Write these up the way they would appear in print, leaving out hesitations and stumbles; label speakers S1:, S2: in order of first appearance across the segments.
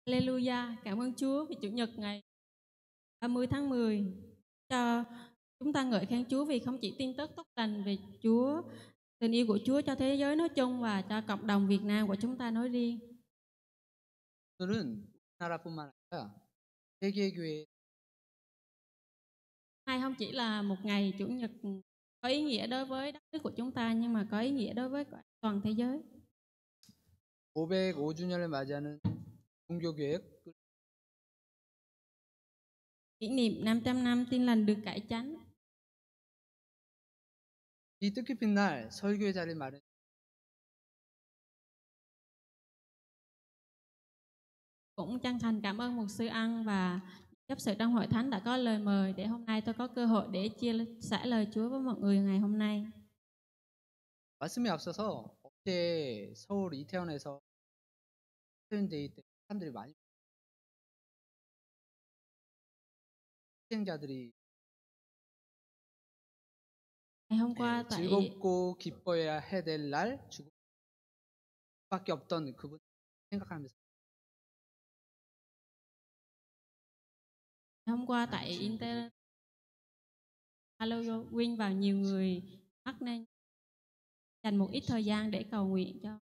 S1: Hallelujah, cảm ơn Chúa vì Chủ nhật ngày 30 tháng 10 cho chúng ta ngợi khen Chúa vì không chỉ tin tức tốt lành về Chúa, tình yêu của Chúa cho thế giới nói chung và cho cộng đồng Việt Nam của chúng ta nói riêng.
S2: 오늘은 우리나라뿐만 아니라 세계 교회
S1: Nay không chỉ là một ngày Chủ nhật có ý nghĩa đối với đất nước của chúng ta nhưng mà có ý nghĩa đối với toàn thế giới.
S2: 505주년을 맞이하는 종교개혁
S1: Kỷ niệm 500 năm tin lành được cải chánh.
S2: 이 뜻깊은 날 설교의 자리를 마련.
S1: Cũng chân thành cảm ơn mục sư Ân và chấp sự trong hội thánh đã có lời mời để hôm nay tôi có cơ hội để chia sẻ lời Chúa với mọi người ngày hôm nay.
S2: 말씀에 앞서서 어제 서울 이태원에서 크리스천데이 때 사람들이 많이 희생자들이
S1: Ngày hôm qua tại
S2: 즐겁고 기뻐해야 해야 될 날 죽을 수밖에 없던 그분 생각하면서
S1: hôm qua tại Inter Halloween và nhiều người mắc nên dành một ít thời gian để cầu nguyện cho.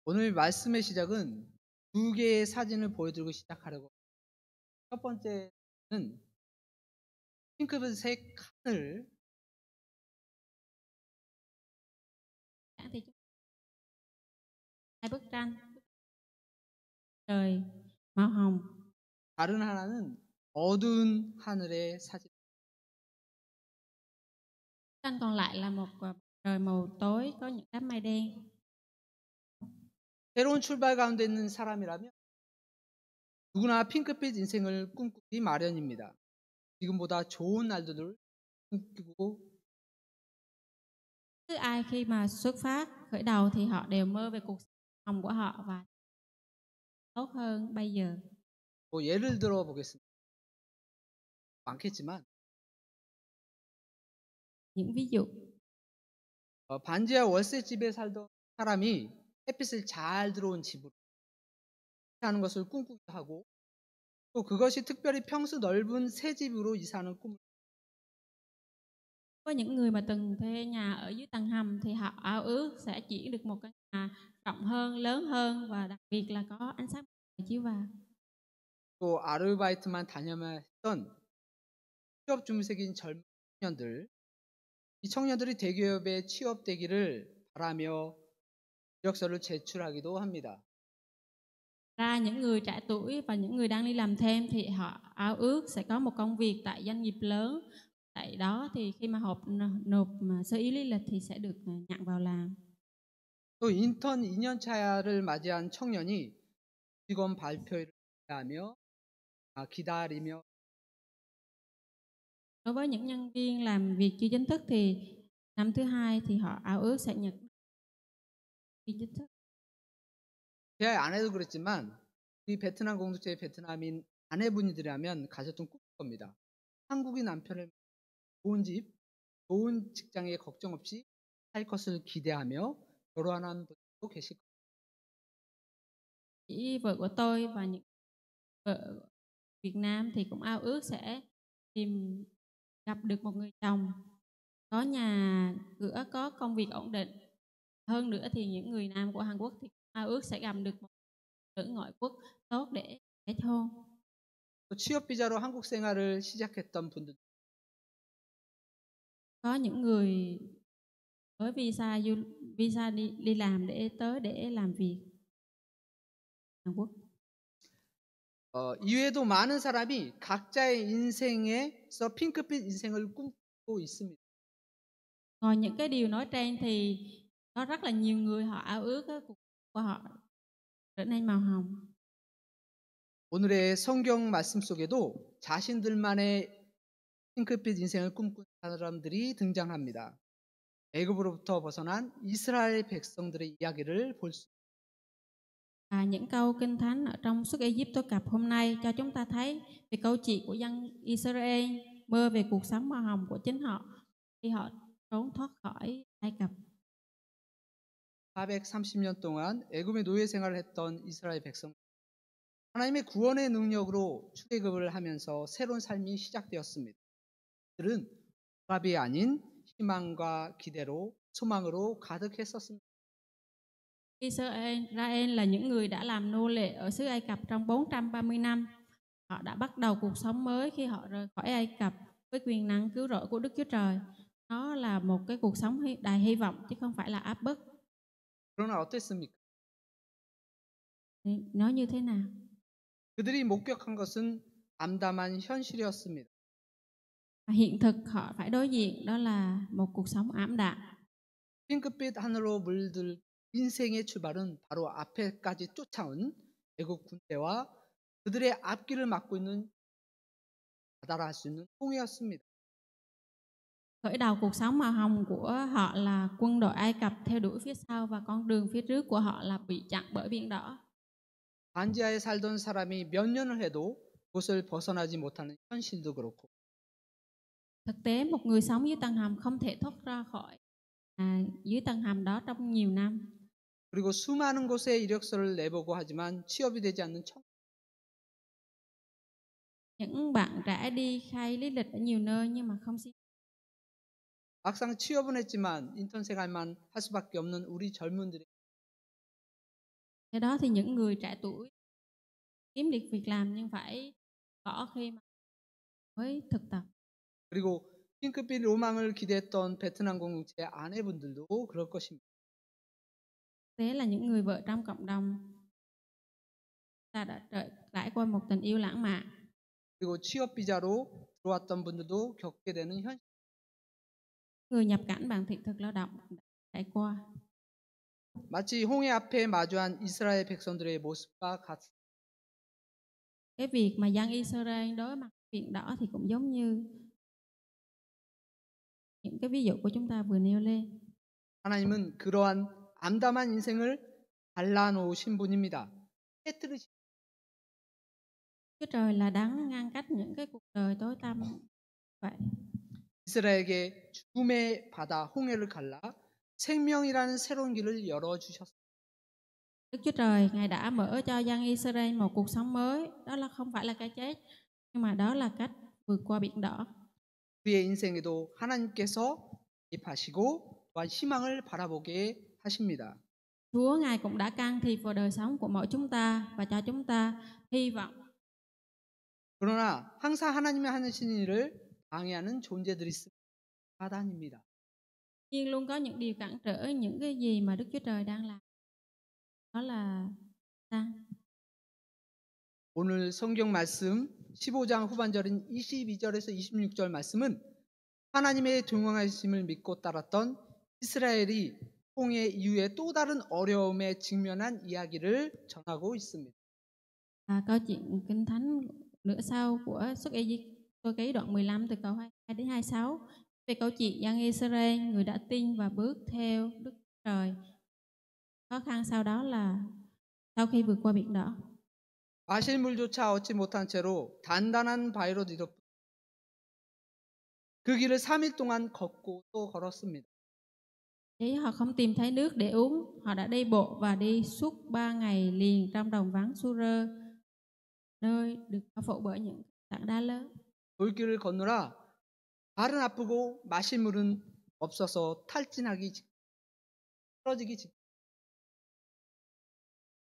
S2: 오늘 말씀의 시작은 두 개의 사진을 보여드리고 시작하려고. 첫 번째는 핑크색 하늘
S1: Thì hai bức tranh trời màu hồng.
S2: 다른 하나는 어두운 하늘의 사진.
S1: Tranh còn lại là một trời màu tối có những đám mây đen.
S2: 새로운 출발 가운데 있는 사람이라면 누구나 핑크빛 인생을 꿈꾸기 마련입니다. 지금보다 좋은 날들을 꿈꾸고
S1: Cứ ai khi mà xuất phát khởi đầu thì họ đều mơ về cuộc sống của họ và tốt hơn bây giờ.
S2: 뭐 예를 들어 보겠습니다. 많겠지만
S1: Những ví dụ
S2: 반지하 월세집에 살던 사람이 햇빛을 잘 들어온 집으로 이사하는 것을 꿈꾸기도 하고 또 그것이 특별히 평수 넓은 새 집으로 이사하는 꿈을.
S1: có những người mà từng thuê nhà ở dưới tầng hầm thì họ ao ước sẽ chuyển được một căn nhà rộng hơn, lớn hơn và đặc biệt là có ánh sáng chiếu vào.
S2: 또 아르바이트만 다녀만 했던 취업 준비생인 젊은 청년들, 이 청년들이 대기업에 취업되기를 바라며 이력서를 제출하기도 합니다.
S1: Ra những người trẻ tuổi và những người đang đi làm thêm thì họ ao ước sẽ có một công việc tại doanh nghiệp lớn. Tại đó thì khi mà nộp sơ yếu lý lịch thì sẽ được nhận vào làm.
S2: 또 인턴 2년 차를 맞이한 청년이 직원 발표를 기다리며
S1: Đối với những nhân viên làm việc chưa chính thức thì năm thứ hai thì họ ao ước sẽ nhận viên chính thức.
S2: 제 아내도 그랬지만 우리 베트남 공동체의 베트남인 아내분이라면 가졌던 꿈일 겁니다. 한국인 남편을 좋은 집, 좋은 직장에 걱정 없이 살 것을 기대하며 결혼하는 분도 계실 겁니다.
S1: Chỉ vợ của tôi và những vợ Việt Nam thì cũng ao ước sẽ gặp được một người chồng có nhà cửa, có công việc ổn định. Hơn nữa thì những người nam của Hàn Quốc thì ao ước sẽ gặp được một nữ ngoại quốc tốt để kết hôn.
S2: 또 취업 비자로 한국 생활을 시작했던 분들.
S1: Có những người với visa đi làm để làm việc Hàn Quốc.
S2: 이외에도 많은 사람이 각자의 인생에서 핑크빛 인생을 꿈꾸고 있습니다.
S1: Ngoài những cái điều nói trên thì có rất là nhiều người họ ao ước cuộc của họ trở nên màu hồng.
S2: 오늘의 성경 말씀 속에도 자신들만의 핑크빛 인생을 꿈꾸는 사람들이 등장합니다. 애굽으로부터 벗어난 이스라엘 백성들의 이야기를 볼 수.
S1: Những câu kinh thánh ở trong Xuất Ai-cập tôi cập hôm nay cho chúng ta thấy về câu chuyện của dân Israel mơ về cuộc sống màu hồng của chính họ khi họ trốn thoát khỏi Ai Cập.
S2: 430년 동안 애굽의 노예 생활을 했던 이스라엘 백성, 하나님의 구원의 능력으로 출애굽을 하면서 새로운 삶이 시작되었습니다. 그들은 억압이 아닌 희망과 기대로 소망으로 가득했었습니다.
S1: Israel là những người đã làm nô lệ ở xứ Ai Cập trong 430 năm. Họ đã bắt đầu cuộc sống mới khi họ rời khỏi Ai Cập với quyền năng cứu rỗi của Đức Chúa Trời. Nó là một cái cuộc sống đầy hy vọng chứ không phải là áp bức.
S2: 그러나 어땠습니까?
S1: Nó như thế nào?
S2: 그들이 목격한 것은 암담한 현실이었습니다.
S1: Hiện thực họ phải đối diện đó là một cuộc sống ảm đạm.
S2: 핑크빛 하늘로 물들 인생의 출발은 바로 앞에까지 쫓아온 애국 군대와 그들의 앞길을 막고 있는 바다라 할 수 있는 홍해였습니다.
S1: Khởi đầu cuộc sống màu hồng của họ là quân đội Ai Cập theo đuổi phía sau và con đường phía trước của họ là bị chặn bởi biển đỏ.
S2: 반지하에 살던 사람이 몇 년을 해도 그곳을 벗어나지 못하는 현실도 그렇고
S1: Thực tế một người sống dưới tầng hầm không thể thoát ra khỏi dưới tầng hầm đó trong nhiều năm.
S2: 그리고 수많은 곳에 이력서를 내보고 하지만 취업이 되지 않는
S1: Những bạn trẻ đi khai lý lịch ở nhiều nơi nhưng mà không xin.
S2: 막상 취업은 했지만 인턴 생활만 할 수밖에 없는 우리 젊은들의
S1: Cái đó thì những người trẻ tuổi kiếm được việc làm nhưng phải bỏ khi mà mới thực tập.
S2: 그리고 핑크빛 로망을 기대했던 베트남 공동체의 아내분들도 그럴 것입니다.
S1: Thế là những người vợ trong cộng đồng ta đã trải qua một tình yêu lãng mạn.
S2: 그리고 취업 비자로 들어왔던 분들도 겪게 되는 현실.
S1: Người nhập cảnh bằng thị thực lao động trải qua.
S2: 마치 홍해 앞에 마주한 이스라엘 백성들의 모습과 같습니다.
S1: Cái việc mà dân Israel đối mặt biển đỏ thì cũng giống như những cái ví dụ của chúng ta vừa nêu lên.
S2: 하나님은 그러한 암담한 인생을 갈라놓으신 분입니다. 깨뜨리신
S1: Chúa Trời là đấng ngăn cách những cái cuộc đời tối tăm vậy.
S2: 이스라엘에게 죽음의 바다 홍해를 갈라 생명이라는 새로운 길을 열어주셨습니다.
S1: Đức Chúa Trời Ngài đã mở cho dân Israel một cuộc sống mới. Đó là không phải là cái chết, nhưng mà đó là cách vượt qua biển đỏ.
S2: 우리의 인생에도 하나님께서 개입하시고 또한 희망을 바라보게 하십니다.
S1: Chúa Ngài cũng đã can thiệp vào đời sống của mỗi chúng ta và cho chúng ta hy vọng.
S2: 그러나 항상 하나님의 하시는 일을 방해하는 존재들이 있습니다. 사단입니다.
S1: Nhưng luôn có những điều cản trở những cái gì mà Đức Chúa Trời đang làm. Đó là Satan.
S2: 오늘 성경 말씀 15장 후반절인 22절에서 26절 말씀은 하나님의 동행하심을 믿고 따랐던 이스라엘이 홍해 이후에 또 다른 어려움에 직면한 이야기를 전하고 있습니다.
S1: Câu chuyện Kinh Thánh nửa sau của Xuất Ê-díp-tô ký đoạn 15 từ câu 22 đến 26 về câu chuyện dân Israel, người đã tin và bước theo Đức Chúa Trời. Khó khăn sau đó là sau khi vượt qua biển đỏ.
S2: 마실 물조차 얻지 못한 채로 단단한 바위로 뒤덮은 그 길을 3일 동안 걷고 또 걸었습니다.
S1: Thế họ không tìm thấy nước để uống, họ đã đi bộ và đi suốt 3 ngày liền trong đồng vắng Su-rơ, nơi được bao phủ bởi những tảng đá lớn.
S2: 돌길을 걷느라 발은 아프고 마실 물은 없어서 쓰러지기 직.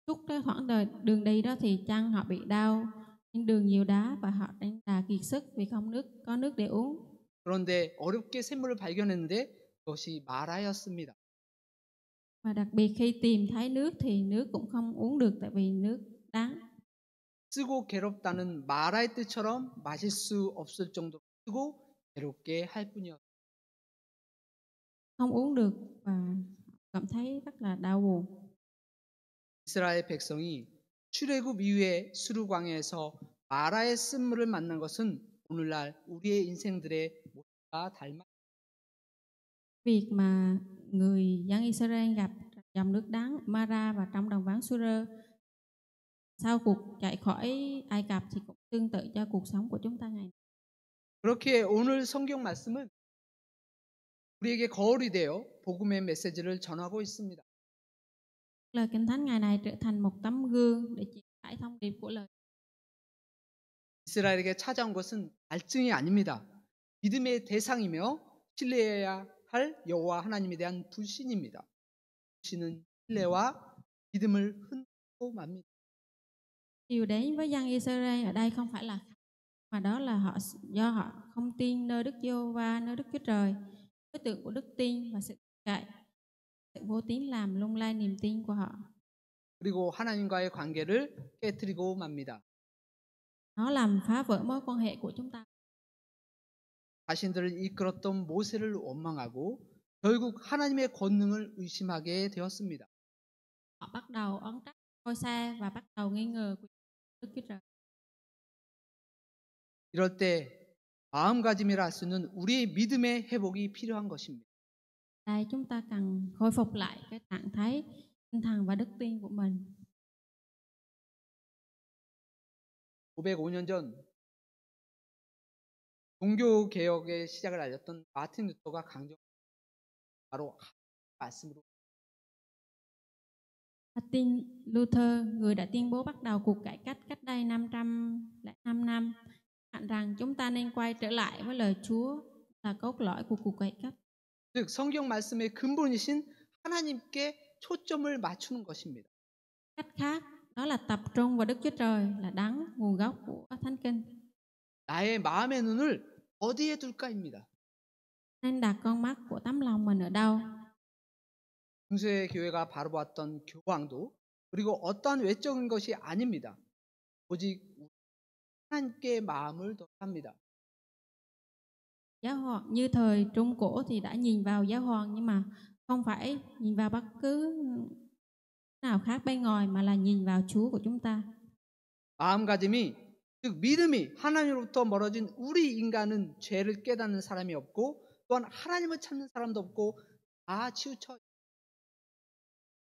S1: Suốt cái khoảng đời đường đi đó thì chân họ bị đau, trên đường nhiều đá và họ đánh đà kiệt sức vì không có nước để uống.
S2: 그런데 어렵게 샘물을 발견했는데 그것이 마라였습니다.
S1: Và đặc biệt khi tìm thấy nước thì nước cũng không uống được tại vì nước đắng.
S2: 쓰고 괴롭다는 마라의 뜻처럼 마실 수 없을 정도로 쓰고 괴롭게 할 뿐이었습니다.
S1: Không uống được và cảm thấy rất là đau buồn.
S2: 이스라엘 백성이 출애굽 이후에 수르광야에서 마라의 쓴물을 만난 것은 오늘날 우리의 인생들의 모습과 닮아.
S1: Việc mà người dân Israel gặp dòng nước đắng Mara và trong đồng vắng Su-rơ sau cuộc chạy khỏi Ai Cập thì cũng tương tự cho cuộc sống của chúng ta ngày nay.
S2: 그렇게 오늘 성경 말씀은 우리에게 거울이 되어 복음의 메시지를 전하고 있습니다.
S1: Lời Kinh Thánh ngày này trở thành một tấm gương để truyền tải thông điệp của lời.
S2: 이스라엘에게 찾아온 것은 갈증이 아닙니다. 믿음의 대상이며 신뢰해야 할 여호와 하나님에 대한 불신입니다. 불신은 신뢰와 믿음을 흔들고 맙니다.
S1: Điều đến với dân Israel ở đây không phải là mà đó là do họ không tin nơi Đức Giê-hô-va, nơi Đức Chúa Trời, đối tượng của đức tin và sự cậy, sự vô tín làm lung lay niềm tin của họ.
S2: 그리고 하나님과의 관계를 깨뜨리고 맙니다.
S1: Nó làm phá vỡ mối quan hệ của chúng ta.
S2: 자신들을 이끌었던 모세를 원망하고 결국 하나님의 권능을 의심하게 되었습니다.
S1: Họ bắt đầu oán trách Môi-se và bắt đầu nghi ngờ của Đức Chúa Trời.
S2: 이럴 때 마음가짐이라 할 수 있는 우리의 믿음의 회복이 필요한 것입니다.
S1: Đây chúng ta cần khôi phục lại cái trạng thái tinh thần và đức tin của mình.
S2: 505년 전 종교 개혁의 시작을 알렸던 마틴 루터가 강조 바로 말씀으로
S1: Martin Luther, người đã tuyên bố bắt đầu cuộc cải cách cách đây 505 năm, hẳn rằng chúng ta nên quay trở lại với lời Chúa là cốt lõi của cuộc cải cách.
S2: 즉 성경 말씀의 근본이신 하나님께 초점을 맞추는 것입니다.
S1: Cách khác đó là tập trung vào Đức Chúa Trời là đấng nguồn gốc của Thánh Kinh.
S2: 나의 마음의 눈을 어디에 둘까입니다.
S1: Nên đặt con mắt của tấm lòng mình ở đâu?
S2: 중세 교회가 바라보았던 교황도 그리고 어떠한 외적인 것이 아닙니다. 오직 하나님께 마음을 합니다.
S1: Giáo hoàng như thời Trung Cổ thì đã nhìn vào giáo hoàng, nhưng mà không phải nhìn vào bất cứ nào khác bên ngoài mà là nhìn vào Chúa của chúng ta.
S2: 마음가짐이 즉 믿음이 하나님으로부터 멀어진 우리 인간은 죄를 깨닫는 사람이 없고 또한 하나님을 찾는 사람도 없고 다 치우쳐.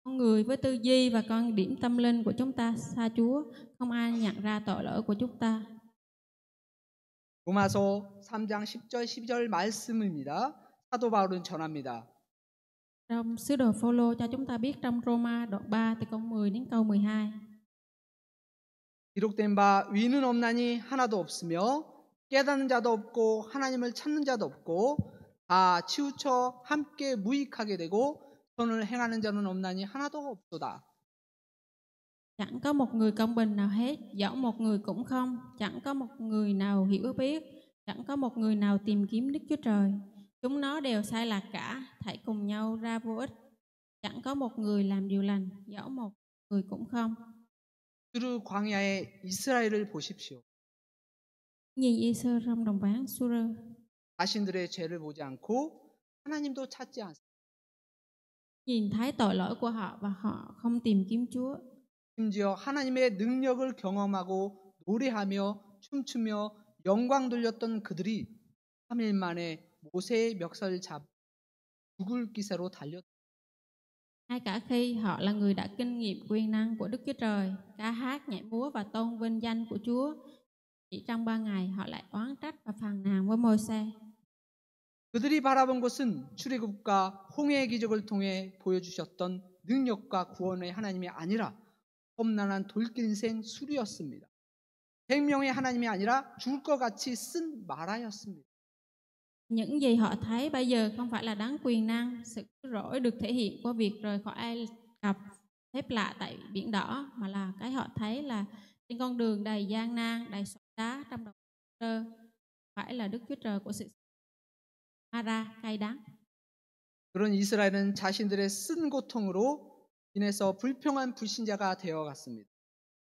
S1: Con người với tư duy và con điểm tâm linh của chúng ta xa Chúa, không ai nhận ra tội lỗi của chúng ta.
S2: 로마서 3장 10절 12절 말씀입니다. 사도 바울은 전합니다.
S1: Trong sứ đồ Phô-lô cho chúng ta biết trong Roma đoạn 3 từ câu 10 đến câu 12.
S2: 기록된 바 위는 없나니 하나도 없으며 깨닫는 자도 없고 하나님을 찾는 자도 없고 다 치우쳐 함께 무익하게 되고 선을 행하는 자는 없나니 하나도 없도다.
S1: Chẳng có một người công bình nào hết, dẫu một người cũng không, chẳng có một người nào hiểu biết, chẳng có một người nào tìm kiếm Đức Chúa Trời. Chúng nó đều sai lạc cả, thảy cùng nhau ra vô ích. Chẳng có một người làm điều lành, dẫu một người cũng không.
S2: 수르 광야의 이스라엘을 보십시오.
S1: Nhìn Israel trong đồng ván Sura,
S2: 자신들의 죄를 보지 않고 하나님도 찾지 않습니다.
S1: nhìn thấy tội lỗi của họ và họ không tìm kiếm Chúa.
S2: 심지어 하나님의 능력을 경험하고 노래하며 춤추며 영광 돌렸던 그들이 3일 만에 모세의 멱살을 잡 죽을 기세로 달렸.
S1: Ngay cả khi họ là người đã kinh nghiệm quyền năng của Đức Chúa Trời, ca hát, nhảy múa và tôn vinh danh của Chúa, chỉ trong 3 ngày họ lại oán trách và phàn nàn với Môi-se.
S2: 그들이 바라본 것은 출애굽과 홍해의 기적을 통해 보여주셨던 능력과 구원의 하나님이 아니라 험난한 돌길생 수리였습니다. 생명의 하나님이 아니라 죽을 것 같이 쓴 마라였습니다.
S1: Những gì họ thấy bây giờ không phải là đấng quyền năng, sự cứu rỗi được thể hiện qua việc rời khỏi Ai Cập, phép lạ tại biển đỏ, mà là cái họ thấy là trên con đường đầy gian nan, đầy sỏi đá trong đồng trơ, phải là Đức Chúa Trời của sự Mara cay đắng.
S2: 그런 이스라엘은 자신들의 쓴 고통으로 인해서 불평한 불신자가 되어갔습니다.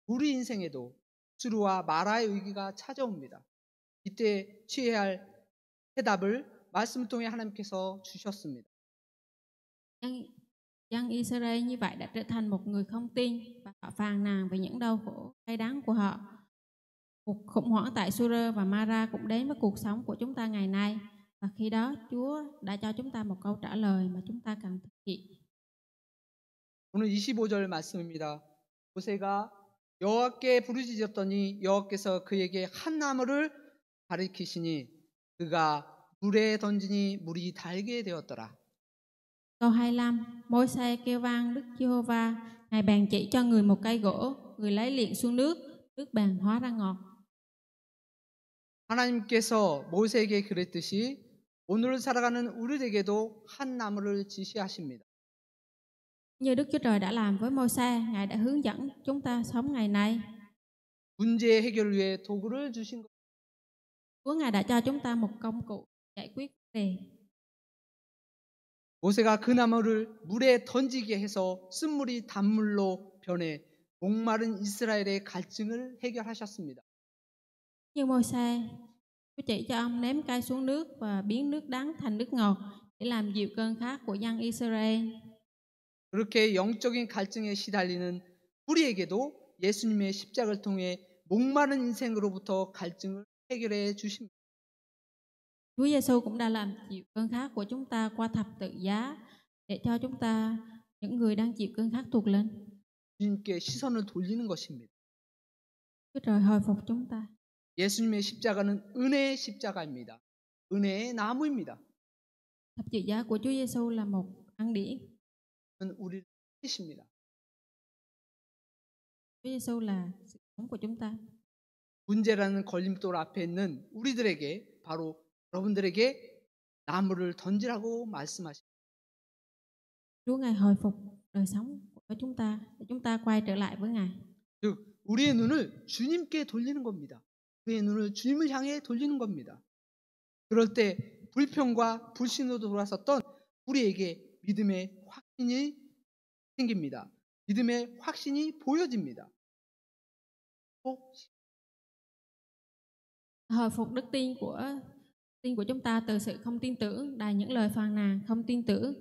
S2: 우리 인생에도 수르와 마라의 위기가 찾아옵니다. 이때 취해야 할 해답을 말씀을 통해 하나님께서 주셨습니다.
S1: Dân Israel như vậy đã trở thành một người không tin và họ phàn nàn về những đau khổ cay đắng của họ. Cuộc khủng hoảng tại Sura và Mara cũng đến với cuộc sống của chúng ta ngày nay, và khi đó Chúa đã cho chúng ta một câu trả lời mà chúng ta cần thực hiện.
S2: 오늘 25절 말씀입니다. 모세가 여호와께 부르짖었더니 여호와께서 그에게 한 나무를 가리키시니 그가 물에 던지니 물이 달게 되었더라.
S1: Câu 25, Môi-se kêu vang Đức Giê-hô-va, Ngài bèn chỉ cho người một cây gỗ, người lấy liền xuống nước, nước bèn hóa ra ngọt.
S2: 하나님께서 모세에게 그랬듯이 오늘 살아가는 우리에게도 한 나무를 지시하십니다.
S1: Như Đức Chúa Trời đã làm với Môi-se, Ngài đã hướng dẫn chúng ta sống ngày nay.
S2: 문제 해결을 위해 도구를 주신 것.
S1: Chúa Ngài đã cho chúng ta một công cụ giải quyết vấn đề.
S2: 모세가 그 나무를 물에 던지게 해서 쓴물이 단물로 변해 목마른 이스라엘의 갈증을 해결하셨습니다.
S1: Như Môi-se, Chúa chỉ cho ông ném cây xuống nước và biến nước đắng thành nước ngọt để làm dịu cơn khát của dân Israel.
S2: 그렇게 영적인 갈증에 시달리는 우리에게도 예수님의 십자가를 통해 목마른 인생으로부터 갈증을 해결해 주십니다.
S1: Chúa Giêsu cũng đã làm dịu cơn khát của chúng ta qua thập tự giá để cho chúng ta, những người đang chịu cơn khát thuộc linh,
S2: 주님께 시선을 돌리는 것입니다.
S1: Chúa Trời hồi phục chúng ta.
S2: 예수님의 십자가는 은혜의 십자가입니다. 은혜의 나무입니다.
S1: Thập tự giá của Chúa Giêsu là một ân điển.
S2: 우리를 살리십니다.
S1: Chúa Giêsu là sự sống của chúng ta.
S2: 문제라는 걸림돌 앞에 있는 우리들에게, 바로 여러분들에게 나무를 던지라고 말씀하십니다.
S1: Chúa Ngài hồi phục đời sống của chúng ta để chúng ta quay trở lại với Ngài.
S2: 즉 우리의 눈을 주님께 돌리는 겁니다. 우리의 눈을 주님을 향해 돌리는 겁니다. 그럴 때 불평과 불신으로 돌아섰던 우리에게 믿음의 확신이 생깁니다. 믿음의 확신이 보여집니다.
S1: Hồi phục đức tin của chúng ta từ sự không tin tưởng, đầy những lời phàn nàn không tin tưởng.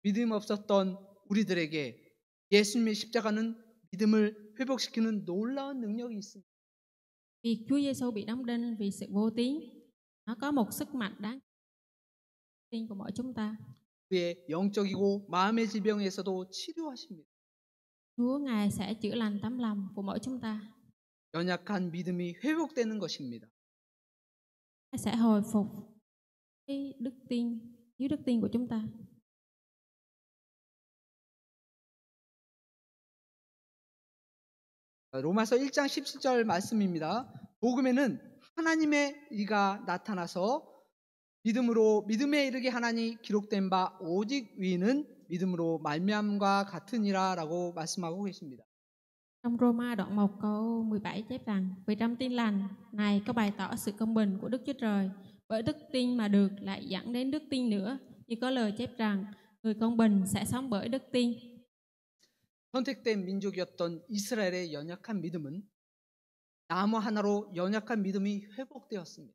S2: 믿음 없었던 우리들에게 예수님의 십자가는 믿음을 회복시키는 놀라운 능력이 있습니다.
S1: Vì Chúa Giêsu bị đóng đinh vì sự vô tín, nó có một sức mạnh đáng tin của mỗi chúng ta.
S2: 우리의 영적이고 마음의 질병에서도 치료하십니다.
S1: Chúa Ngài sẽ chữa lành tấm lòng của mỗi chúng ta.
S2: 연약한 믿음이 회복되는 것입니다.
S1: Ngài sẽ hồi phục cái đức tin, thiếu đức tin của chúng ta.
S2: 로마서 1장 17절 말씀입니다. 복음에는 하나님의 의가 나타나서 믿음에 이르게 하나니 기록된 바 오직 위는 믿음으로 말미암과 같으니라라고 말씀하고 계십니다.
S1: Trong Roma đoạn 1 câu 17 chép rằng: Vì trong tin lành này có bày tỏ sự công bình của Đức Chúa Trời, bởi đức tin mà được lại dẫn đến đức tin nữa, như có lời chép rằng người công bình sẽ sống bởi đức tin.
S2: 선택된 민족이었던 이스라엘의 연약한 믿음은 나무 하나로 연약한 믿음이 회복되었습니다.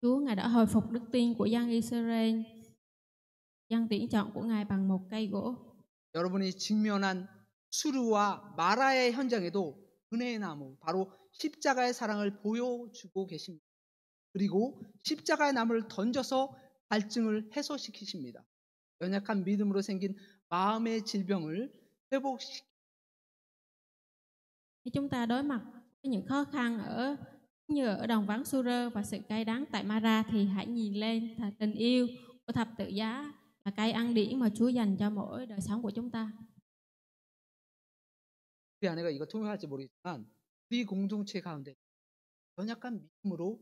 S1: Chúa Ngài đã hồi phục đức tin của dân Israel, dân tuyển chọn của Ngài bằng một cây gỗ.
S2: 여러분이 직면한 수르와 마라의 현장에도 은혜의 나무, 바로 십자가의 사랑을 보여주고 계십니다. 그리고 십자가의 나무를 던져서 갈증을 해소시키십니다. 연약한 믿음으로 생긴 마음의 질병을 회복시킵니다.
S1: Khi chúng ta đối mặt với những khó khăn như ở đồng vắng Su-rơ và sự cay đắng tại Mara, thì hãy nhìn lên tình yêu của thập tự giá là cây ân điển mà Chúa dành cho mỗi đời sống của chúng ta.
S2: 우리 아내가 이거 통역할지 모르겠지만 우리 공동체 가운데 연약한 믿음으로,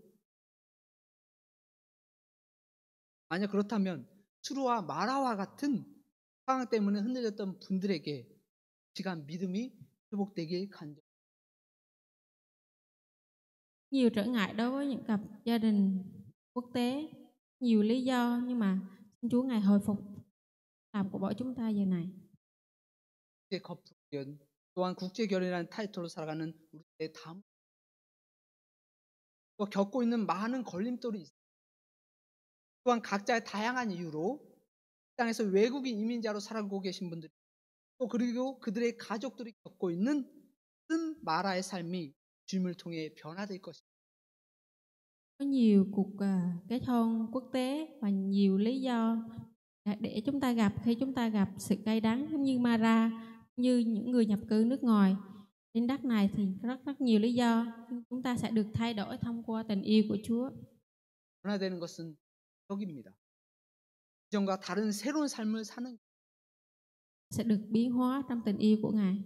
S2: 만약 그렇다면 수르와 마라와 같은 상황 때문에 흔들렸던 분들에게 시간 믿음이 회복되길 간절합니다.
S1: Nhiều trở ngại đối với những cặp gia đình quốc tế, nhiều lý do, nhưng mà xin Chúa Ngài hồi phục lòng của mỗi chúng ta giờ này.
S2: 국제 커플 또한 국제 결혼이라는 타이틀로 살아가는 우리의 다음, 또 겪고 있는 많은 걸림돌이 있습니다. 또한 각자의 다양한 이유로 땅에서 외국인 이민자로 살아가고 계신 분들, 또 그리고 그들의 가족들이 겪고 있는 쓴 마라의 삶이 주님을 통해 변화될 것입니다.
S1: Có nhiều cuộc kết hôn quốc tế và nhiều lý do để chúng ta gặp khi chúng ta gặp sự cay đắng, giống như Mara, như những người nhập cư nước ngoài trên đất này, thì rất nhiều lý do. Chúng ta sẽ được thay đổi thông qua tình yêu của Chúa.
S2: 변화되는 것은 여기입니다. 이전과 다른 새로운 삶을 사는
S1: sẽ được biến hóa trong tình yêu của Ngài.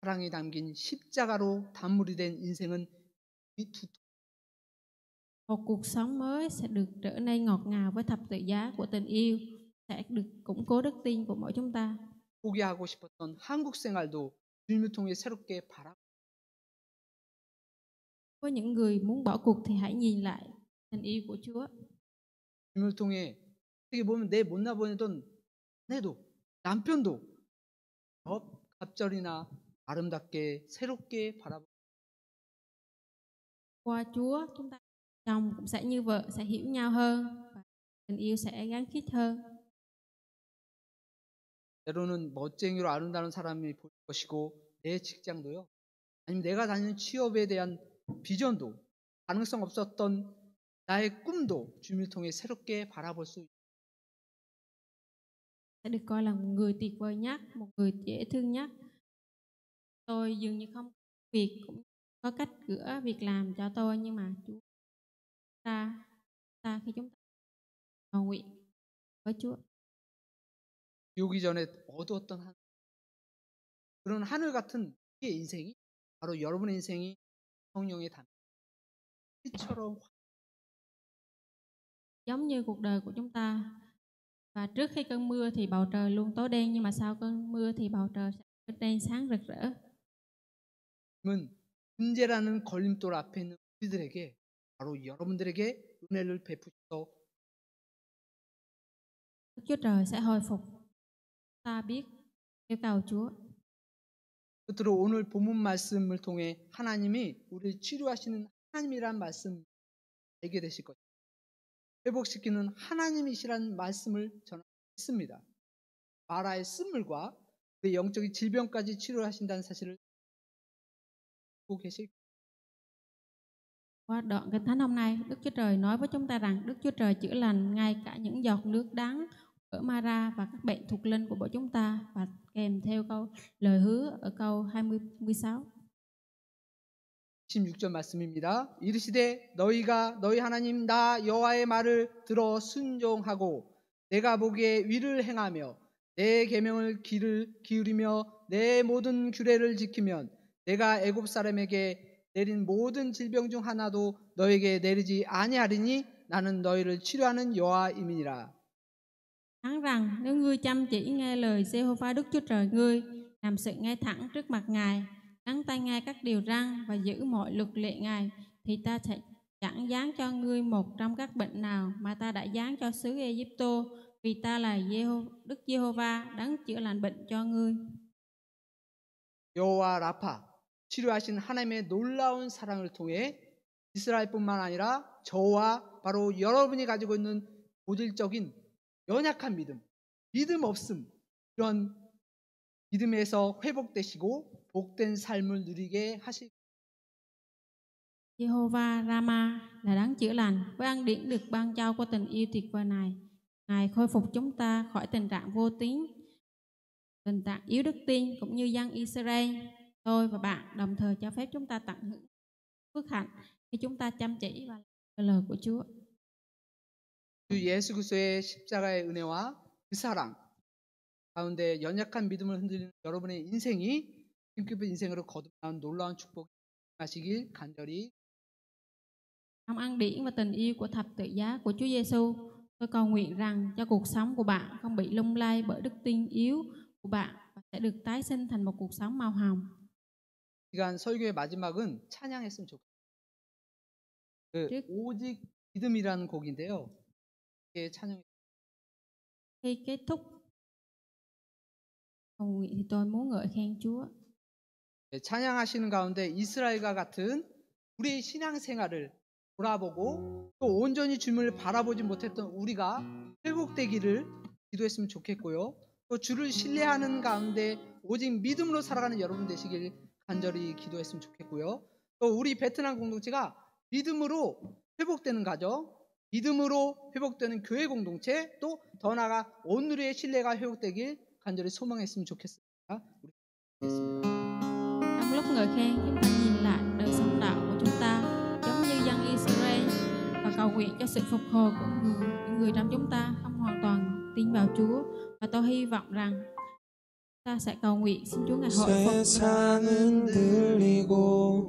S2: 사랑이 담긴 십자가로 단물이 된 인생은 이 두
S1: Một cuộc sống mới sẽ được trở nên ngọt ngào với thập tự giá của tình yêu, sẽ được củng cố đức tin của mỗi chúng ta.
S2: 포기하고 싶었던 한국 생활도 주님을 통해 새롭게 바라.
S1: Với những người muốn bỏ cuộc thì hãy nhìn lại tình yêu của Chúa.
S2: 주님을 통해 어떻게 보면 내 못나 보내던 아내도 남편도 갑절이나 아름답게 새롭게 바라보.
S1: Qua Chúa, chúng ta chồng cũng sẽ như vợ, sẽ hiểu nhau hơn và tình yêu sẽ gắn kết hơn.
S2: 때로는 멋쟁이로 아름다운 사람이 보일 것이고 내 직장도요. 아니면 내가 다니는 취업에 대한 비전도 가능성 없었던 나의 꿈도 주님을 통해 새롭게 바라볼 수 있습니다.
S1: Sẽ được coi là một người tuyệt vời nhất, một người dễ thương nhất. Tôi dường như không có việc, cũng có cách cửa việc làm cho tôi, nhưng mà Chúa ta khi chúng ta cầu nguyện với Chúa.
S2: 비 오기 전에 어두웠던 하늘, 그런 하늘 같은 우리의 인생이 바로 여러분의 인생이 성령의 담 빛처럼
S1: Giống như cuộc đời của chúng ta, và trước khi cơn mưa thì bầu trời luôn tối đen, nhưng mà sau cơn mưa thì bầu trời sẽ trở nên sáng rực rỡ.
S2: 은 문제라는 걸림돌 앞에 있는 우리들에게 바로 여러분들에게 은혜를 베푸셔서
S1: Đức Chúa Trời sẽ hồi phục ta biết yêu cầu Chúa.
S2: 끝으로 오늘 본문 말씀을 통해 하나님이 우리를 치료하시는 하나님이란 말씀 알게 되실 것입니다. 회복시키는 하나님이시라는 말씀을 저는 믿습니다. 마라의 쓴물과 우리 영적인 질병까지 치료하신다는 사실을 알고 계실.
S1: Qua đoạn Kinh Thánh hôm nay, Đức Chúa Trời nói với chúng ta rằng Đức Chúa Trời chữa lành ngay cả những giọt nước đắng ở Mara và các bệnh thuộc linh của bộ chúng ta, và kèm theo lời hứa ở câu 26.
S2: 16절 말씀입니다. 이르시되 너희가 너희 하나님 나 여호와의 말을 들어 순종하고 내가 보기에 위를 행하며 내 계명을 귀를 기울이며 내 모든 규례를 지키면 내가 애굽 사람에게 내린 모든 질병 중 하나도 너에게 내리지 아니하리니 나는 너희를 치료하는 여호와임이니라.
S1: Phán rằng nếu ngươi chăm chỉ nghe lời Giê-hô-va Đức Chúa Trời ngươi, làm sự ngay thẳng trước mặt Ngài, lắng tai nghe các điều răn và giữ mọi luật lệ Ngài, thì ta sẽ chẳng giáng cho ngươi một trong các bệnh nào mà ta đã giáng cho xứ Ai-cập, vì ta là Đức Giê-hô-va đấng chữa lành bệnh cho ngươi.
S2: 여호와 라파 치료하신 하나님의 놀라운 사랑을 통해 이스라엘뿐만 아니라 저와 바로 여러분이 가지고 있는 본질적인 연약한 믿음 없음, 이런 믿음에서 회복되시고 복된 삶을 누리게 하실.
S1: Jehovah Rama là đấng chữa lành, với ân điển được ban cho của tình yêu tuyệt vời này. Ngài khôi phục chúng ta khỏi tình trạng vô tín, tình trạng yếu đức tin, cũng như dân Israel. Tôi và bạn đồng thời cho phép chúng ta tận hưởng phước hạnh khi chúng ta chăm chỉ và làm lời của Chúa.
S2: 주 예수 그리스도의 십자가의 은혜와 그 사랑 가운데 연약한 믿음을 흔들리는 여러분의 인생이 힘깊은 인생으로 거듭나는 놀라운 축복이 하시길 간절히.
S1: Trong ân điển và tình yêu của thập tự giá của Chúa Giêsu, tôi cầu nguyện rằng cho cuộc sống của bạn không bị lung lay bởi đức tin yếu của bạn và sẽ được tái sinh thành một cuộc sống màu hồng.
S2: 시간 설교의 마지막은 찬양했으면 좋겠어요. 오직 믿음이라는 곡인데요. 찬양.
S1: Khi kết thúc cầu nguyện thì tôi muốn ngợi khen Chúa.
S2: 찬양하시는 가운데 이스라엘과 같은 우리의 신앙생활을 돌아보고 또 온전히 주님을 바라보지 못했던 우리가 회복되기를 기도했으면 좋겠고요. 또 주를 신뢰하는 가운데 오직 믿음으로 살아가는 여러분 되시길 간절히 기도했으면 좋겠고요. 또 우리 베트남 공동체가 믿음으로 회복되는 가정, 믿음으로 회복되는 교회 공동체, 또 더 나아가 온 우리의 신뢰가 회복되길 간절히 so망했으면 좋겠습니다. 우리 기도했습니다.
S1: Trong lúc ngợi khen, chúng ta nhìn lại đời sống đạo của chúng ta giống như dân Israel và cầu nguyện cho sự phục hồi của những người trong chúng ta không hoàn toàn tin vào Chúa. Và tôi hy vọng rằng ta sẽ cầu nguyện xin Chúa Ngài hồi phục.
S3: 세상은 들리고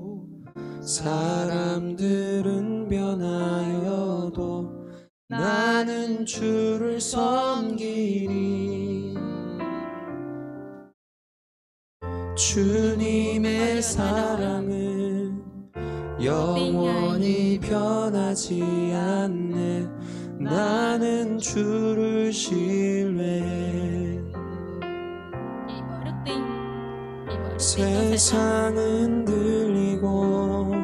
S3: 사람들은 변하여도 나는 주를 섬기리. 주님의 사랑은 영원히 변하지 않네. 나는 주를 신뢰해.
S1: Chỉ bởi đức tin, chỉ bởi đức tin tôi sẽ
S3: 세상은 들리고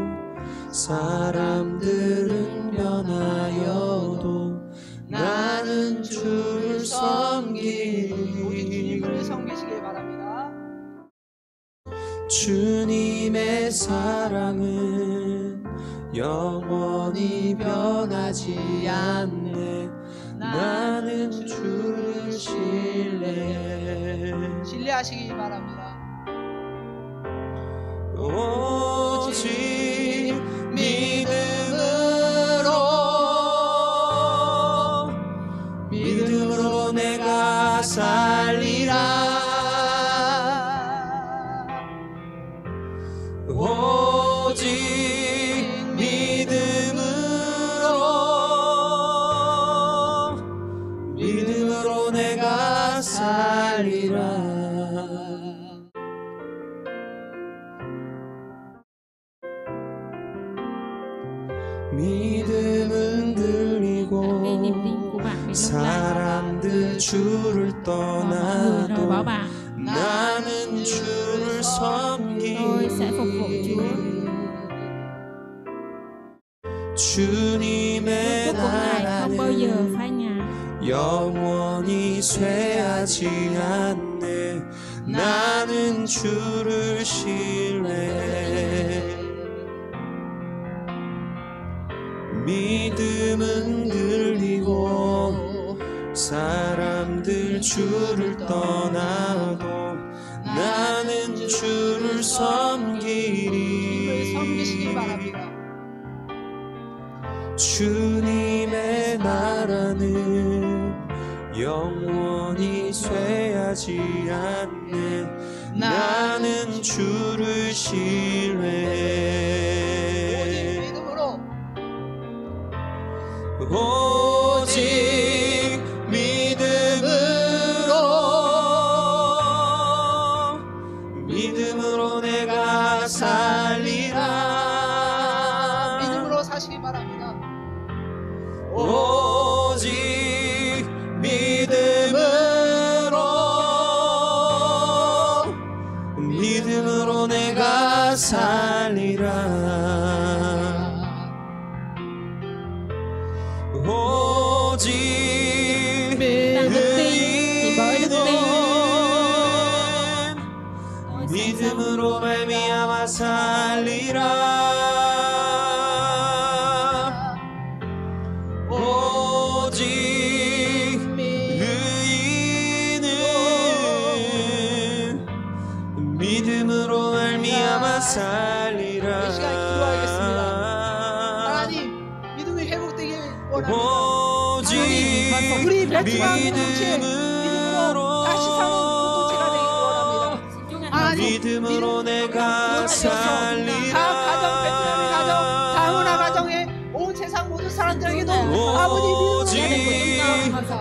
S3: 사람들은 변하여도 나는 주를
S2: 모두
S3: 섬기리.
S2: 주님을 섬기시기 바랍니다.
S3: 주님의 사랑은 영원히 변하지 않네. 나는 주를 신뢰해.
S2: 신뢰하시기 바랍니다.
S3: 오직 믿음으로 내가 살리라. 오직 믿음으로 내가 살리라. 믿음은 들리고
S1: Khi niềm tin của bạn bị lung lay,
S3: 사람들 주를
S1: mọi người rồi
S3: 떠나도
S1: bỏ bạn,
S3: 나는 주를
S1: tôi sẽ phục vụ Chúa.
S3: 섬기리. 주님의
S1: Chúa của Ngài không bao giờ
S3: 나라는
S1: phai nhạt.
S3: 영원히 쇠하지 않네. 나는 주를 신뢰해. 믿음은 들리고 사람들 주를 떠나도 나는 주를
S2: 주님을 섬기시기
S3: 섬기리.
S2: 바랍니다.
S3: 주님의 나라는 영원히 쇠하지 않네. 나는 주를 신뢰해. 오직 믿음으로 내가 살리라.
S2: 믿음으로 사시기 바랍니다.
S3: 오직 믿음으로 내가 살리라. 오직
S1: Bằng đức tin, chỉ bởi đức tin tôi sẽ sống.
S3: 믿음으로 말미암아 살리라. 오직 의인은 믿음으로 말미암아 살리라.
S2: 이 시간 기도하겠습니다. 하나님, 믿음이 회복되길 원합니다.
S3: 오직
S2: 우리 베트남 공동체 믿음으로 다시 사는 공동체가 되길 원합니다.
S1: Xin Chúa Ngài
S2: 하나님,
S3: 믿음으로 내가 살리라.
S2: 각 가정, 베트남의 가정, 다문화 가정에 온 세상 모든 사람들에게도 아버지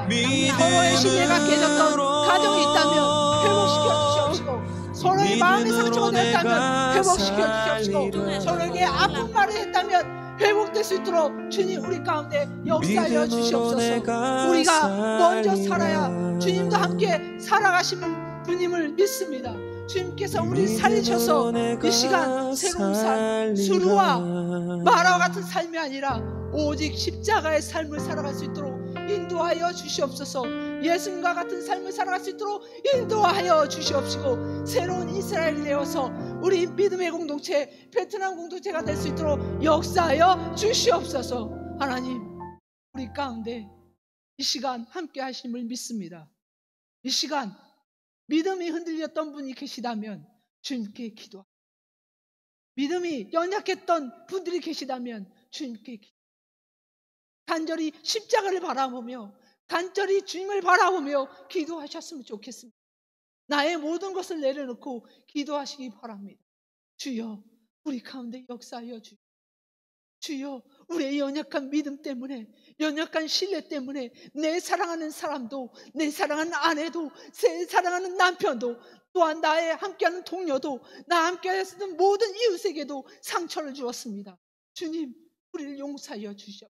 S2: 믿음으로 서로의 신뢰가 깨졌던 가정이 있다면 회복시켜 주시옵시고, 서로의 마음의 상처가 되었다면 회복시켜 주시옵시고, 서로에게 아픈 말을 했다면 회복될 수 있도록 주님 우리 가운데 역사하여 주시옵소서. 우리가 먼저 살아야 주님도 함께 살아가시는 주님을 믿습니다. 주님께서 우리 살리셔서 이 시간 새로운 삶, 수루와 마라와 같은 삶이 아니라 오직 십자가의 삶을 살아갈 수 있도록 인도하여 주시옵소서. 예수님과 같은 삶을 살아갈 수 있도록 인도하여 주시옵시고, 새로운 이스라엘이 되어서 우리 믿음의 공동체, 베트남 공동체가 될 수 있도록 역사하여 주시옵소서. 하나님, 우리 가운데 이 시간 함께 하심을 믿습니다. 이 시간 믿음이 흔들렸던 분이 계시다면 주님께 기도합니다. 믿음이 연약했던 분들이 계시다면 주님께 기도합니다. 간절히 십자가를 바라보며 간절히 주님을 바라보며 기도하셨으면 좋겠습니다. 나의 모든 것을 내려놓고 기도하시기 바랍니다. 주여, 우리 가운데 역사하여 주시옵소서. 주여, 우리의 연약한 믿음 때문에, 연약한 신뢰 때문에 내 사랑하는 사람도, 내 사랑하는 아내도, 내 사랑하는 남편도, 또한 나의 함께하는 동료도, 나 함께하였던 모든 이웃에게도 상처를 주었습니다. 주님, 우리를 용서하여 주시옵소서.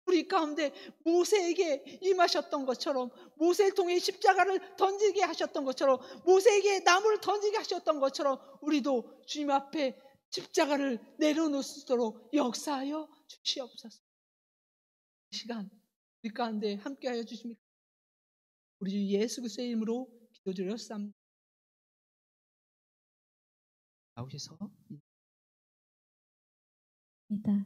S2: 우리 가운데 모세에게 임하셨던 것처럼, 모세를 통해 십자가를 던지게 하셨던 것처럼, 모세에게 나무를 던지게 하셨던 것처럼 우리도 주님 앞에 십자가를 내려놓을 수 있도록 역사하여 주시옵소서. 이 시간 우리 가운데 함께하여 주십니까? 우리 주 예수 그리스도의 이름으로 기도드렸습니다. 나오셔서
S1: Kita